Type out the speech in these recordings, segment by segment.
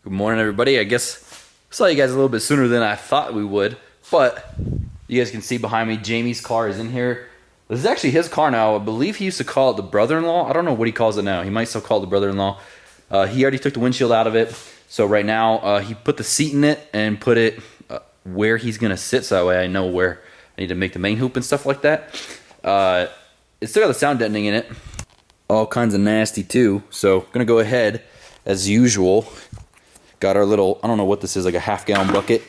Good morning, everybody. I guess I saw you guys a little bit sooner than I thought we would, but you guys can see behind me, Jamie's car is in here. This is actually his car now. I believe he used to call it the brother-in-law. I don't know what he calls it now. He might still call it the brother-in-law. He already took the windshield out of it, so right now he put the seat in it and put it where he's gonna sit, so that way I know where I need to make the main hoop and stuff like that. It's still got the sound deadening in it, all kinds of nasty too. So gonna go ahead as usual. Got our little, I don't know what this is, like a half-gallon bucket,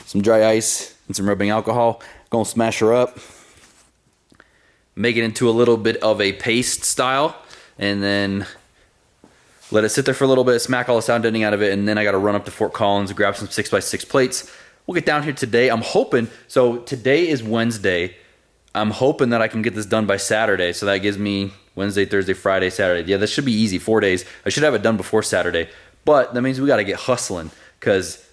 some dry ice, and some rubbing alcohol. Gonna smash her up, make it into a little bit of a paste style, and then let it sit there for a little bit, smack all the sound deadening out of it, and then I gotta run up to Fort Collins and grab some 6x6 plates. We'll get down here today. I'm hoping, so today is Wednesday. I'm hoping that I can get this done by Saturday, so that gives me Wednesday, Thursday, Friday, Saturday. Yeah, this should be easy, 4 days. I should have it done before Saturday. But that means we got to get hustling, because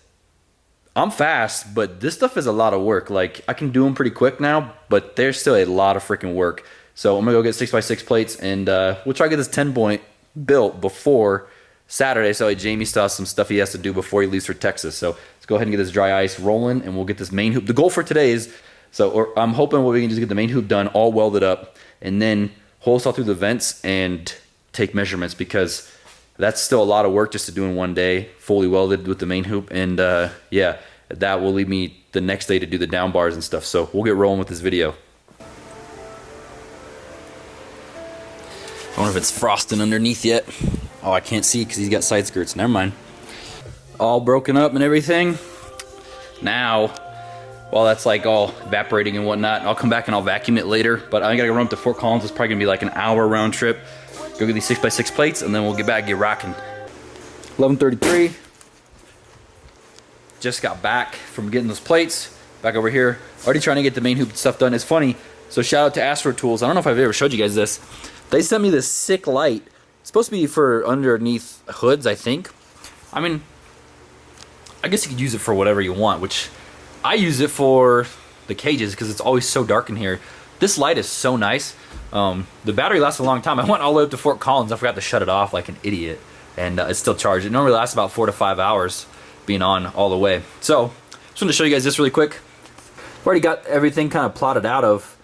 I'm fast, but this stuff is a lot of work. Like, I can do them pretty quick now, but there's still a lot of freaking work. So I'm going to go get 6x6 plates, and we'll try to get this 10-point built before Saturday. So like, Jamie still has some stuff he has to do before he leaves for Texas. So let's go ahead and get this dry ice rolling, and we'll get this main hoop. The goal for today is, I'm hoping we can just get the main hoop done, all welded up, and then hole saw through the vents and take measurements, because that's still a lot of work just to do in one day, fully welded with the main hoop. And yeah, that will leave me the next day to do the down bars and stuff. So we'll get rolling with this video. I wonder if it's frosting underneath yet. Oh, I can't see because he's got side skirts. Never mind. All broken up and everything. Now, while that's like all evaporating and whatnot, I'll come back and I'll vacuum it later. But I gotta run up to Fort Collins. It's probably gonna be like an hour round trip. Go get these 6x6 plates, and then we'll get back and get rocking. 11:33. Just got back from getting those plates. Back over here. Already trying to get the main hoop stuff done. It's funny. So shout out to Astro Tools. I don't know if I've ever showed you guys this. They sent me this sick light. It's supposed to be for underneath hoods, I think. I mean, I guess you could use it for whatever you want, which I use it for the cages because it's always so dark in here. This light is so nice. The battery lasts a long time. I went all the way up to Fort Collins. I forgot to shut it off like an idiot, and it's still charged. It normally lasts about 4 to 5 hours being on all the way. So just wanted to show you guys this really quick. I've already got everything kind of plotted out of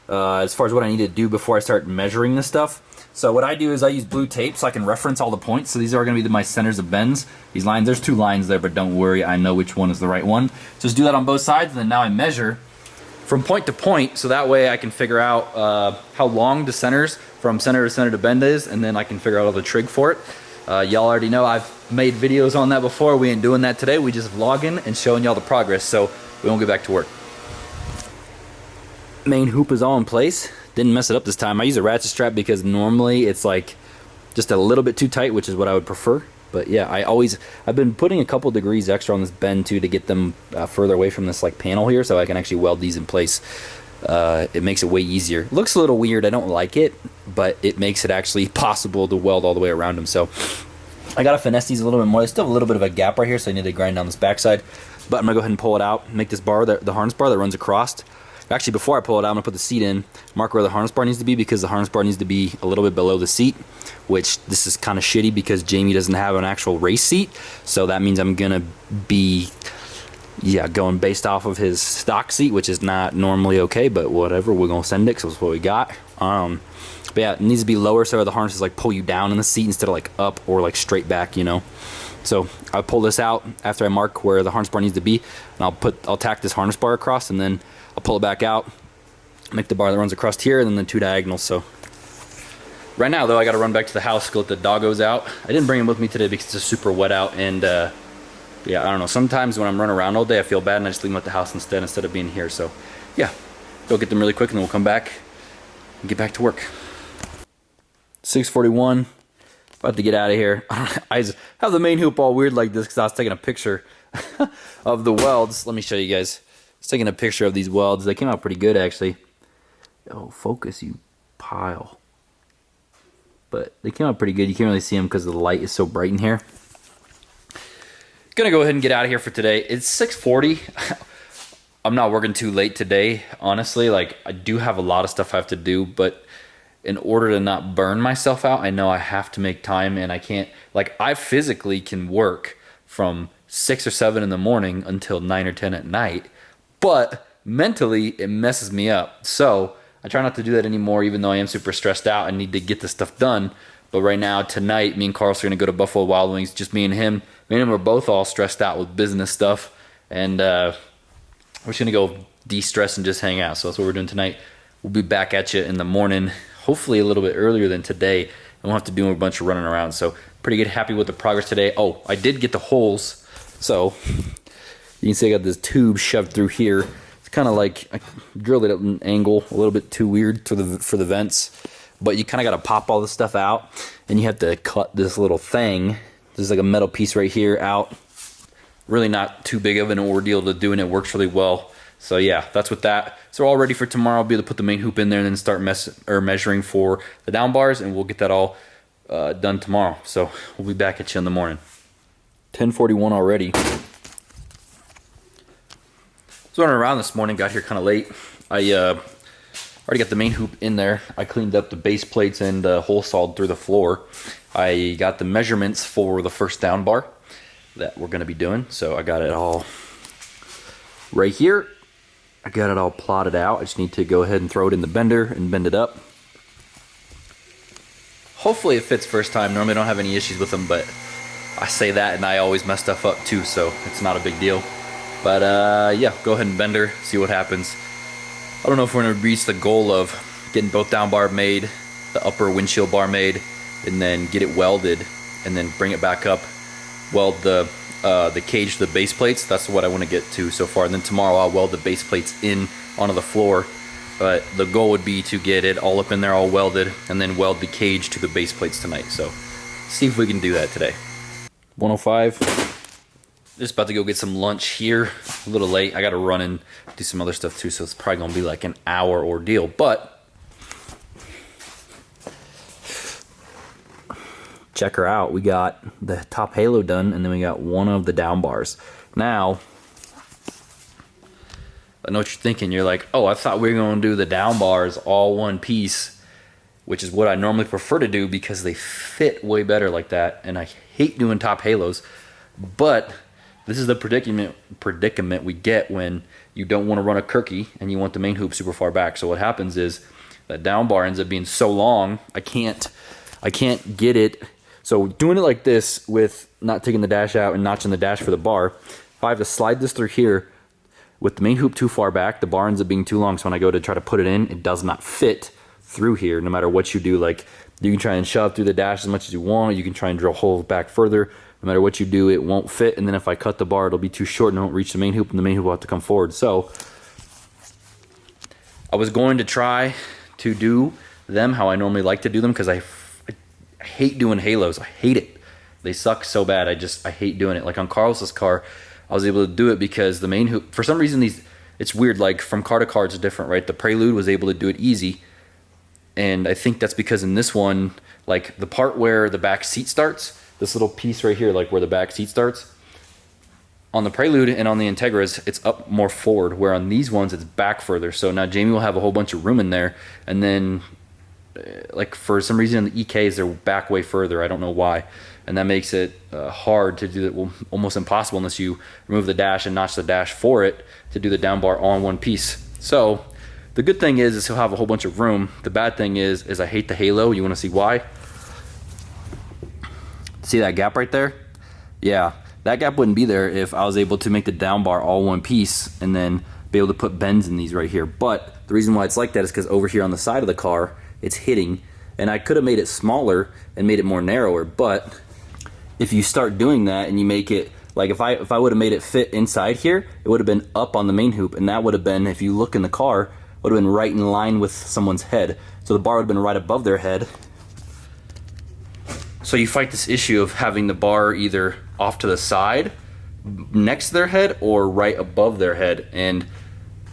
as far as what I need to do before I start measuring this stuff. So what I do is I use blue tape so I can reference all the points. So these are going to be my centers of bends. These lines, there's 2 lines there, but don't worry, I know which one is the right one. Just do that on both sides, and then now I measure from point to point, so that way I can figure out how long the centers from center to bend is, and then I can figure out all the trig for it. Y'all already know I've made videos on that before. We ain't doing that today. We just vlogging and showing y'all the progress, so we won't get back to work. Main hoop is all in place. Didn't mess it up this time. I use a ratchet strap because normally it's like just a little bit too tight, which is what I would prefer. But yeah, I've been putting a couple degrees extra on this bend too to get them further away from this like panel here, so I can actually weld these in place. It makes it way easier. Looks a little weird, I don't like it, but it makes it actually possible to weld all the way around them. So I gotta finesse these a little bit more. There's still a little bit of a gap right here, so I need to grind down this backside. But I'm gonna go ahead and pull it out, make this bar, the harness bar that runs across. Actually, before I pull it out, I'm gonna put the seat in, mark where the harness bar needs to be, because the harness bar needs to be a little bit below the seat, which this is kind of shitty because Jamie doesn't have an actual race seat. So that means I'm gonna be, going based off of his stock seat, which is not normally okay, but whatever, we're gonna send it because that's what we got. But yeah, it needs to be lower so the harnesses like pull you down in the seat instead of like up or like straight back, you know. So I'll pull this out after I mark where the harness bar needs to be, and I'll tack this harness bar across, and then I'll pull it back out, make the bar that runs across here, and then the 2 diagonals. So right now though, I gotta run back to the house to let the doggos out. I didn't bring them with me today because it's super wet out, and yeah, I don't know, sometimes when I'm running around all day I feel bad and I just leave them at the house instead of being here. So yeah, go get them really quick and then we'll come back and get back to work. 6:41, about to get out of here. I just have the main hoop all weird like this because I was taking a picture of the welds. Let me show you guys. I was taking a picture of these welds. They came out pretty good actually. Oh, focus, you pile. But they came out pretty good. You can't really see them because the light is so bright in here. Gonna go ahead and get out of here for today. It's 6:40. I'm not working too late today, honestly. Like, I do have a lot of stuff I have to do, but in order to not burn myself out, I know I have to make time, and I can't, like, I physically can work, from 6 or 7 in the morning until 9 or 10 at night. But mentally, it messes me up. So I try not to do that anymore, even though I am super stressed out and need to get this stuff done. But right now, tonight, me and Carlos are going to go to Buffalo Wild Wings. Just me and him. Me and him are both all stressed out with business stuff. And we're just going to go de-stress and just hang out. So that's what we're doing tonight. We'll be back at you in the morning, hopefully a little bit earlier than today. And we'll have to do a bunch of running around. So pretty good, happy with the progress today. Oh, I did get the holes. So you can see I got this tube shoved through here. It's kind of like I drilled it at an angle, a little bit too weird for the vents. But you kind of got to pop all this stuff out, and you have to cut this little thing. There's like a metal piece right here out. Really not too big of an ordeal to do, and it works really well. So yeah, that's with that. So we're all ready for tomorrow. I'll be able to put the main hoop in there and then start measuring for the down bars, and we'll get that all done tomorrow. So we'll be back at you in the morning. 10:41 already. So running around this morning, got here kind of late. I already got the main hoop in there. I cleaned up the base plates and hole sawed through the floor. I got the measurements for the first down bar that we're going to be doing. So I got it all right here. I got it all plotted out. I just need to go ahead and throw it in the bender and bend it up. Hopefully it fits first time. Normally I don't have any issues with them, but I say that and I always mess stuff up too, so it's not a big deal. But yeah, go ahead and bender, see what happens. I don't know if we're going to reach the goal of getting both down bar made, the upper windshield bar made, and then get it welded, and then bring it back up, weld the cage to the base plates. That's what I want to get to so far. And then tomorrow I'll weld the base plates in onto the floor. But the goal would be to get it all up in there, all welded, and then weld the cage to the base plates tonight. So see if we can do that today. 105. Just about to go get some lunch here. A little late. I got to run and do some other stuff too, so it's probably going to be like an hour ordeal. But check her out. We got the top halo done, and then we got one of the down bars. Now, I know what you're thinking. You're like, oh, I thought we were going to do the down bars all one piece, which is what I normally prefer to do because they fit way better like that, and I hate doing top halos. But this is the predicament we get when you don't want to run a Kirky and you want the main hoop super far back. So what happens is that down bar ends up being so long, I can't get it. So doing it like this with not taking the dash out and notching the dash for the bar, if I have to slide this through here with the main hoop too far back, the bar ends up being too long. So when I go to try to put it in, it does not fit through here no matter what you do. Like you can try and shove through the dash as much as you want. You can try and drill holes back further. No matter what you do, it won't fit. And then if I cut the bar, it'll be too short and it won't reach the main hoop, and the main hoop will have to come forward. So I was going to try to do them how I normally like to do them because I hate doing halos. I hate it. They suck so bad. I hate doing it. Like on Carlos's car, I was able to do it because the main hoop, for some reason, it's weird. Like from car to car, it's different, right? The Prelude was able to do it easy. And I think that's because in this one, like the part where the back seat starts, this little piece right here, like where the back seat starts, on the Prelude and on the Integras, it's up more forward, where on these ones, it's back further. So now Jamie will have a whole bunch of room in there, and then like for some reason in the EKs, they're back way further. I don't know why. And that makes it hard to do it, well, almost impossible unless you remove the dash and notch the dash for it to do the down bar all in one piece. So the good thing is he'll have a whole bunch of room. The bad thing is I hate the halo. You want to see why? See that gap right there? Yeah, that gap wouldn't be there if I was able to make the down bar all one piece and then be able to put bends in these right here. But the reason why it's like that is because over here on the side of the car, it's hitting. And I could have made it smaller and made it more narrower, but if you start doing that and you make it, like if I would have made it fit inside here, it would have been up on the main hoop, and that would have been, if you look in the car, would have been right in line with someone's head. So the bar would have been right above their head. So you fight this issue of having the bar either off to the side, next to their head, or right above their head. And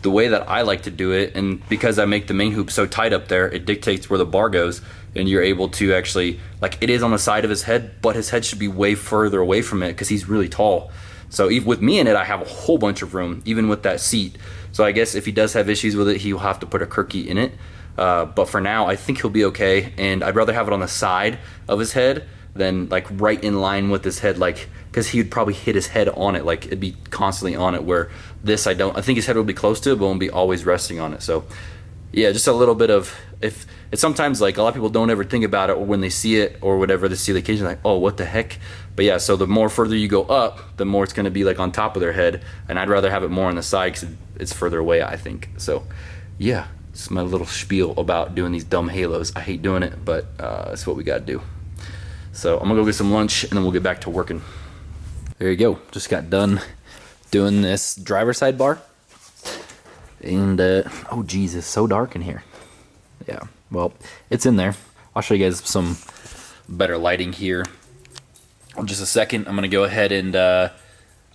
the way that I like to do it, and because I make the main hoop so tight up there, it dictates where the bar goes, and you're able to actually, like it is on the side of his head, but his head should be way further away from it because he's really tall. So even with me in it, I have a whole bunch of room, even with that seat. So I guess if he does have issues with it, he'll have to put a Kirky in it. But for now, I think he'll be okay, and I'd rather have it on the side of his head than like right in line with his head, like because he would probably hit his head on it, like it'd be constantly on it, where this I think his head will be close to it but won't be always resting on it. So yeah, just a little bit of, if it's sometimes like a lot of people don't ever think about it, or when they see it or whatever, they see the cage and like, oh, what the heck. But yeah, so the more further you go up, the more it's going to be like on top of their head, and I'd rather have it more on the side because it's further away, I think. So yeah, it's my little spiel about doing these dumb halos. I hate doing it, but it's what we got to do. So I'm gonna go get some lunch and then we'll get back to working. There you go, just got done doing this driver side bar. And oh geez, it's so dark in here. Yeah, well, it's in there. I'll show you guys some better lighting here in just a second. I'm gonna go ahead and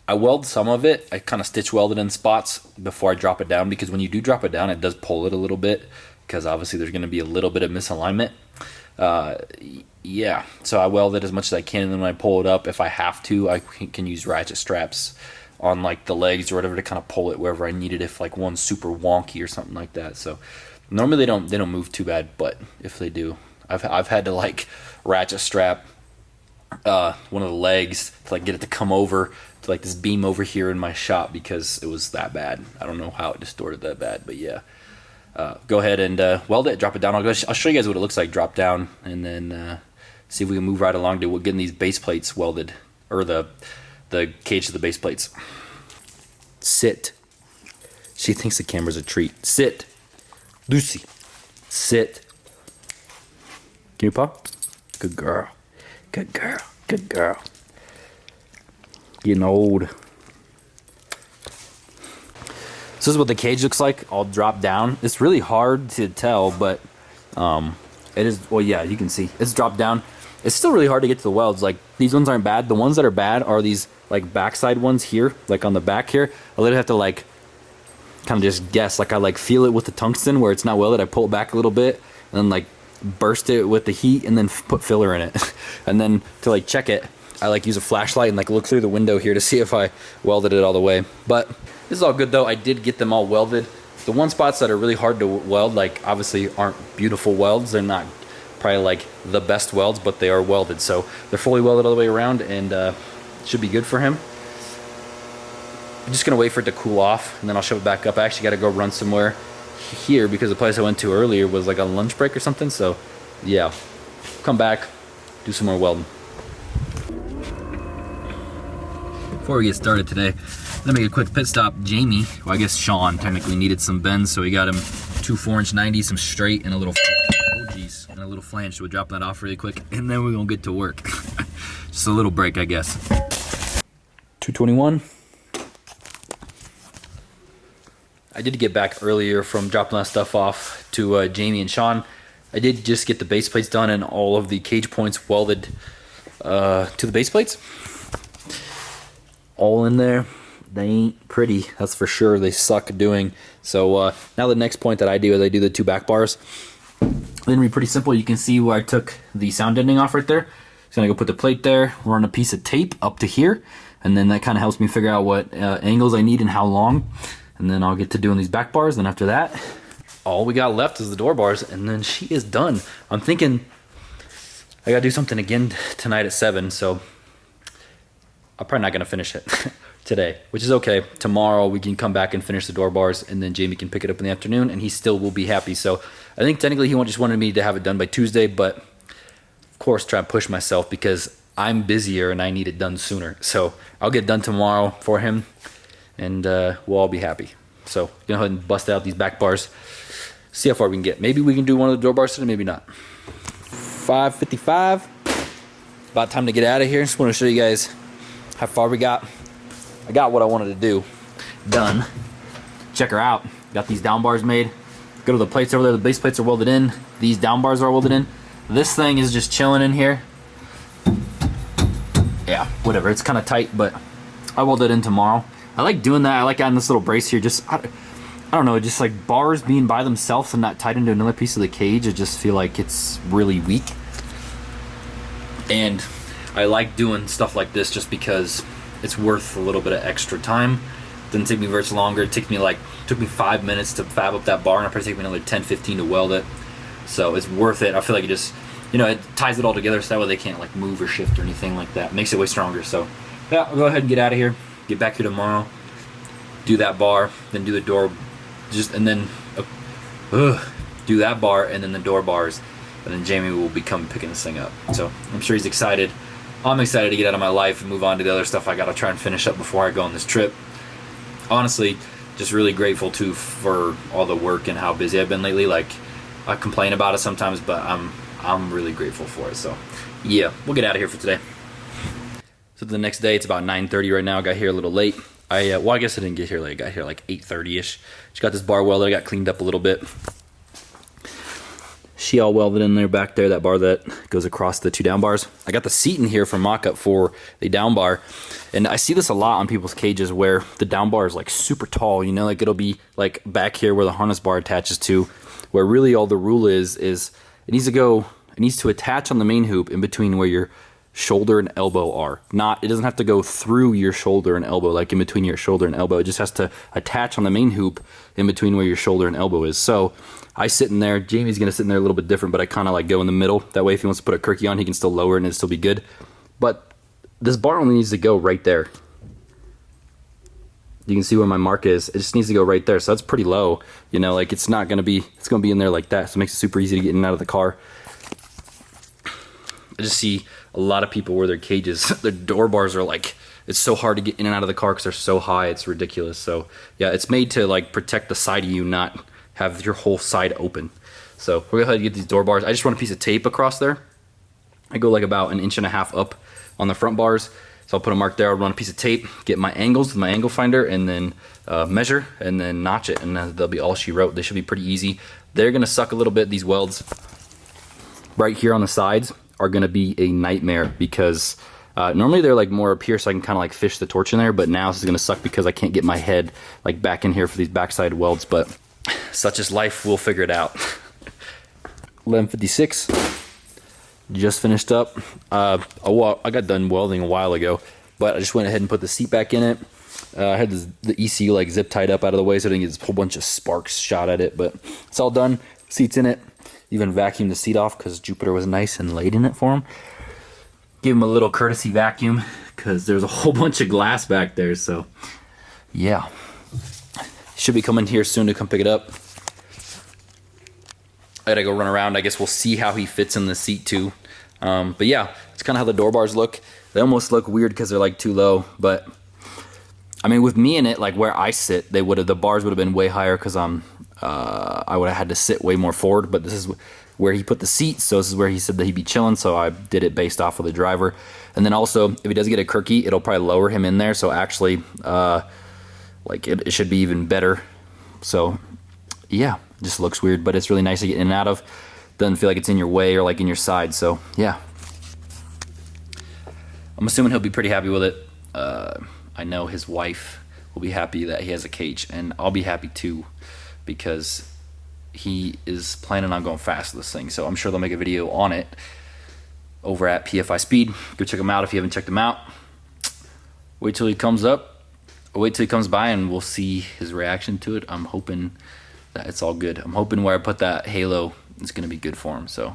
I weld some of it. I kind of stitch welded in spots before I drop it down, because when you do drop it down, it does pull it a little bit, because obviously there's gonna be a little bit of misalignment. Yeah, so I weld it as much as I can, and then when I pull it up, if I have to, I can use ratchet straps on like the legs or whatever to kind of pull it wherever I need it, if like one's super wonky or something like that. So normally they don't move too bad, but if they do, I've had to like ratchet strap one of the legs to like get it to come over to like this beam over here in my shop, because it was that bad. I don't know how it distorted that bad, but yeah. Go ahead and weld it, drop it down. I'll show you guys what it looks like drop down, and then see if we can move right along to getting these base plates welded, or the cage to the base plates. Sit. She thinks the camera's a treat. Sit. Lucy. Sit. Can you paw? Good girl. Good girl. Good girl. Getting old. So this is what the cage looks like all dropped down. It's really hard to tell, but it is, well, yeah, you can see it's dropped down. It's still really hard to get to the welds. Like, these ones aren't bad. The ones that are bad are these like backside ones here, like on the back here. I literally have to like kind of just guess. Like, I like feel it with the tungsten where it's not welded. I pull it back a little bit and then like burst it with the heat and then put filler in it. And then to like check it, I like use a flashlight and like look through the window here to see if I welded it all the way. But this is all good though. I did get them all welded. The one spots that are really hard to weld, like obviously aren't beautiful welds. They're not probably like the best welds, but they are welded. So they're fully welded all the way around, and should be good for him. I'm just gonna wait for it to cool off and then I'll shove it back up. I actually gotta go run somewhere here because the place I went to earlier was like a lunch break or something. So yeah, come back, do some more welding. Before we get started today, let me make a quick pit stop. Jamie, well, I guess Sean technically needed some bends, so we got him 2 4-inch 90s, some straight, and a little, oh geez, and a little flange. So we'll drop that off really quick, and then we're gonna get to work. Just a little break, I guess. 221. I did get back earlier from dropping that stuff off to Jamie and Sean. I did just get the base plates done and all of the cage points welded to the base plates. All in there. They ain't pretty, that's for sure. They suck doing. So now the next point that I do is I do the 2 back bars. Then it'll be pretty simple. You can see where I took the sound deadening off right there. So I'm gonna go put the plate there, run a piece of tape up to here, and then that kind of helps me figure out what angles I need and how long. And then I'll get to doing these back bars. Then after that, all we got left is the door bars, and then she is done. I'm thinking I gotta do something again tonight at 7, so I'm probably not gonna finish it today, which is okay. Tomorrow we can come back and finish the door bars, and then Jamie can pick it up in the afternoon, and he still will be happy. So I think technically he just wanted me to have it done by Tuesday, but of course try to push myself because I'm busier and I need it done sooner. So I'll get done tomorrow for him, and we'll all be happy. So go ahead and bust out these back bars, see how far we can get. Maybe we can do one of the door bars today, maybe not. 5:55. About time to get out of here. Just want to show you guys how far we got. I got what I wanted to do done. Check her out. Got these down bars made. Go to the plates over there. The base plates are welded in. These down bars are welded in. This thing is just chilling in here. Yeah, whatever. It's kind of tight, but I weld it in tomorrow. I like doing that. I like adding this little brace here. Just I don't know. Just like bars being by themselves and not tied into another piece of the cage. I just feel like it's really weak. And I like doing stuff like this just because it's worth a little bit of extra time. Doesn't take me very much longer. It took me 5 minutes to fab up that bar, and it'll probably take me another 10-15 to weld it. So it's worth it. I feel like it just, it ties it all together so that way they can't like move or shift or anything like that. Makes it way stronger. So Yeah, I'll go ahead and get out of here. Get back here tomorrow. Do that bar, then do the door, and then do that bar, and then the door bars, and then Jamie will be coming picking this thing up. So I'm sure he's excited. I'm excited to get out of my life and move on to the other stuff I gotta try and finish up before I go on this trip. Honestly, just really grateful too for all the work and how busy I've been lately. Like, I complain about it sometimes, but I'm really grateful for it. So yeah, we'll get out of here for today. So the next day, it's about 9:30 right now. I got here a little late. Well, I guess I didn't get here late. I got here like 8:30ish. Just got this bar welded. I got cleaned up a little bit. She all welded in there back there, that bar that goes across the 2 down bars. I got the seat in here for mock-up for the down bar. And I see this a lot on people's cages where the down bar is like super tall, you know, like it'll be like back here where the harness bar attaches to, where really all the rule is it needs to attach on the main hoop in between where your shoulder and elbow are. It doesn't have to go through your shoulder and elbow, like in between your shoulder and elbow. It just has to attach on the main hoop in between where your shoulder and elbow is. So I sit in there. Jamie's gonna sit in there a little bit different, but I kind of like go in the middle. That way if he wants to put a Kirky on, he can still lower it and it'll still be good. But this bar only needs to go right there. You can see where my mark is. It just needs to go right there. So that's pretty low. You know, like it's gonna be in there like that. So it makes it super easy to get in and out of the car. I just see a lot of people where their cages, their door bars are like, it's so hard to get in and out of the car because they're so high, it's ridiculous. So yeah, it's made to like protect the side of you, not have your whole side open. So we're gonna go ahead and get these door bars. I just run a piece of tape across there. I go like about 1.5 inches up on the front bars. So I'll put a mark there, I'll run a piece of tape, get my angles with my angle finder, and then measure, and then notch it, and then they'll be all she wrote. They should be pretty easy. They're gonna suck a little bit, these welds right here on the sides are gonna be a nightmare because normally they're like more up here so I can kind of like fish the torch in there, but now this is gonna suck because I can't get my head like back in here for these backside welds, but such is life, we'll figure it out. 11:56, just finished up. I got done welding a while ago, but I just went ahead and put the seat back in it. I had the ECU like zip tied up out of the way so I didn't get this whole bunch of sparks shot at it, but it's all done. Seat's in it. Even vacuumed the seat off because Jupiter was nice and laid in it for him. Give him a little courtesy vacuum because there's a whole bunch of glass back there. So yeah, should be coming here soon to come pick it up. I gotta go run around. I guess we'll see how he fits in the seat too. But yeah, it's kind of how the door bars look. They almost look weird because they're like too low, but I mean with me in it, like where I sit, the bars would have been way higher because I would have had to sit way more forward, but this is where he put the seat, so this is where he said that he'd be chilling, so I did it based off of the driver. And then also, if he does get a Kirky, it'll probably lower him in there, so actually, like it should be even better. So yeah, it just looks weird, but it's really nice to get in and out of. Doesn't feel like it's in your way or like in your side, so yeah. I'm assuming he'll be pretty happy with it. I know his wife will be happy that he has a cage, and I'll be happy too, because he is planning on going fast with this thing. So I'm sure they'll make a video on it over at PFI Speed. Go check them out if you haven't checked them out. Wait till he comes up. Wait till he comes by and we'll see his reaction to it. I'm hoping that it's all good. I'm hoping where I put that halo is going to be good for him. So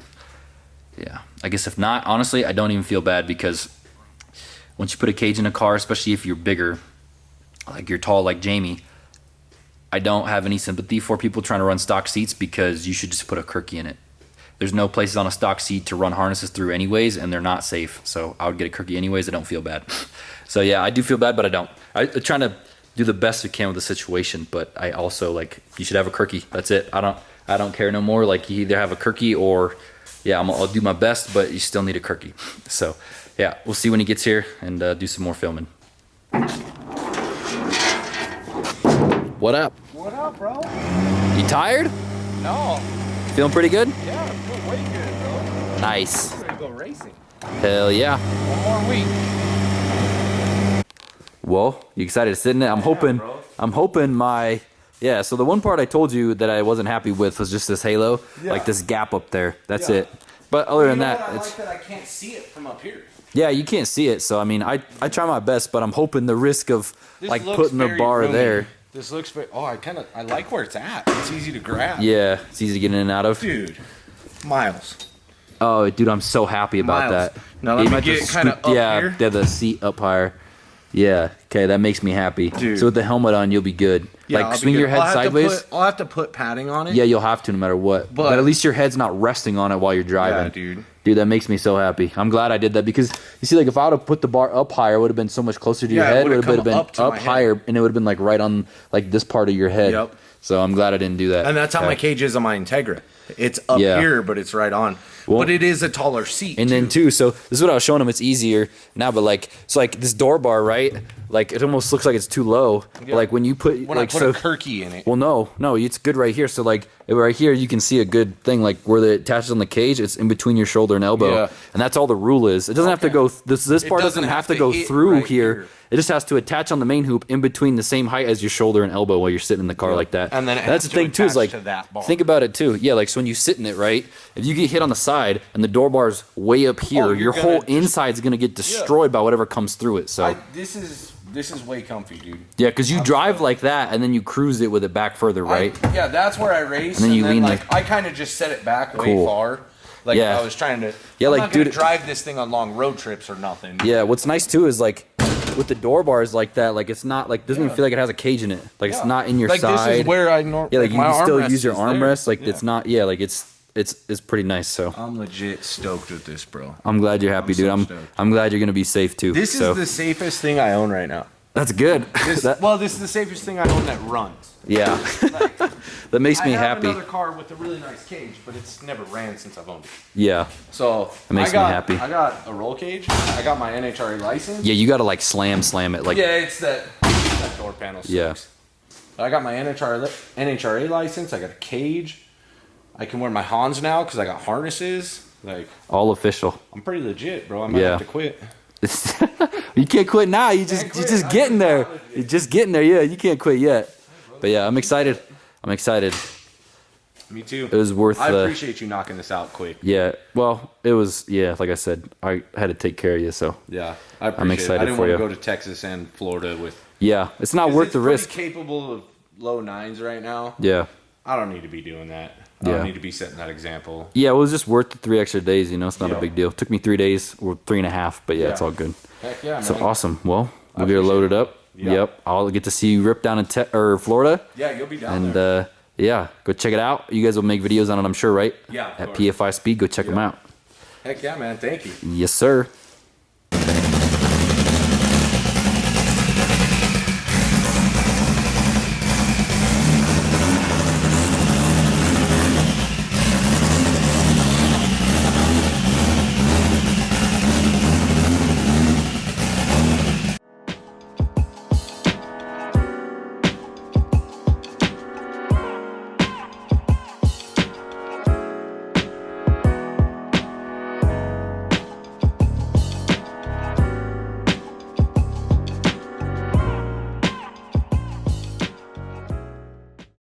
yeah, I guess if not, honestly, I don't even feel bad because once you put a cage in a car, especially if you're bigger, like you're tall like Jamie, I don't have any sympathy for people trying to run stock seats because you should just put a Kirky in it. There's no places on a stock seat to run harnesses through anyways, and they're not safe. So I would get a Kirky anyways. I don't feel bad. So yeah, I do feel bad, but I don't. I'm trying to do the best we can with the situation, but I also like, you should have a Kirky. That's it. I don't care no more. Like you either have a Kirky or yeah, I'll do my best, but you still need a Kirky. So yeah, we'll see when he gets here and do some more filming. What up? What up, bro? You tired? No. Feeling pretty good? Yeah, I feel way good, bro. Nice. I'm ready to go racing. Hell yeah. One more week. Well, you excited to sit in it? I'm hoping yeah, so the one part I told you that I wasn't happy with was just this halo, like this gap up there. That's it. But other than that, I like that I can't see it from up here. Yeah, you can't see it, so I mean, I try my best, but I'm hoping the risk of like putting the bar roomy. there. This looks very, I like where it's at. It's easy to grab. Yeah, it's easy to get in and out of. Dude, Miles. Oh, dude, I'm so happy about that. Now let me get kind of up here. Yeah, the seat up higher. Yeah. Okay, that makes me happy. Dude. So with the helmet on, you'll be good. Yeah, like I'll be swing good. your head sideways. I'll have to put padding on it. Yeah, you'll have to no matter what. But at least your head's not resting on it while you're driving. Yeah, dude. Dude, that makes me so happy. I'm glad I did that because you see, like if I would have put the bar up higher, it would have been so much closer to your head. It would have been up higher, and it would have been like right on like this part of your head. Yep. So I'm glad I didn't do that. And that's how my cage is on my Integra. It's up here, but it's right on. Well, but it is a taller seat. And then too, so this is what I was showing him. It's easier now, but like it's like this door bar, right? Like it almost looks like it's too low. Yeah. But like when you put I put a Kirky in it. Well, no, it's good right here. So like right here, you can see a good thing. Like where it attaches on the cage, it's in between your shoulder and elbow, and that's all the rule is. It doesn't have to go. This part doesn't have to go through right here. It just has to attach on the main hoop in between the same height as your shoulder and elbow while you're sitting in the car like that. And then that's the thing too is like think about it too. Yeah, like so when you sit in it, right? If you get hit on the side and the door bar's way up here, your whole inside's gonna get destroyed by whatever comes through it. So this is way comfy, dude. Yeah, because you drive like that and then you cruise it with it back further, right? Yeah, that's where I race. And then you lean like I kind of just set it back way far. Like I was trying to. Yeah, I'm like not gonna drive this thing on long road trips or nothing. Yeah, what's nice too is like with the door bars like that, like it's not like doesn't even feel like it has a cage in it. Like it's not in your side. Like this is where I normally. Yeah, like you can still use your armrest. Like it's not. Yeah, like it's pretty nice. So I'm legit stoked with this, bro. I'm glad you're happy, dude. I'm glad you're gonna be safe too. This is the safest thing I own right now. That's good. This is the safest thing I own that runs. Yeah, like, that makes me I have happy. Another car with a really nice cage, but it's never ran since I've owned it. Yeah, so that makes me happy. I got a roll cage. I got my NHRA license. Yeah, you gotta like slam it. Like it's that door panel. Sucks. Yeah. I got my NHRA license. I got a cage. I can wear my Hans now because I got harnesses. Like all official. I'm pretty legit, bro. I might have to quit. You can't quit now. You're just getting there. You're just getting there. Yeah, you can't quit yet. But yeah, I'm excited. Me too. It was worth. I appreciate you knocking this out quick. Yeah. Well, it was. Yeah, like I said, I had to take care of you. So yeah, I'm excited I didn't for want you. to go to Texas and Florida with. Yeah, it's not worth the risk. Capable of low nines right now. Yeah. I don't need to be doing that. I don't need to be setting that example. Yeah, it was just worth the 3 extra days. You know, it's not a big deal. It took me 3 days or 3.5, but yeah, it's all good. Heck yeah, man. So awesome. Well, we'll get it loaded up. Yep. I'll get to see you rip down in Florida. Yeah, you'll be down there. And go check it out. You guys will make videos on it, I'm sure, right? Yeah. At PFI Speed, go check them out. Heck yeah, man. Thank you. Yes, sir.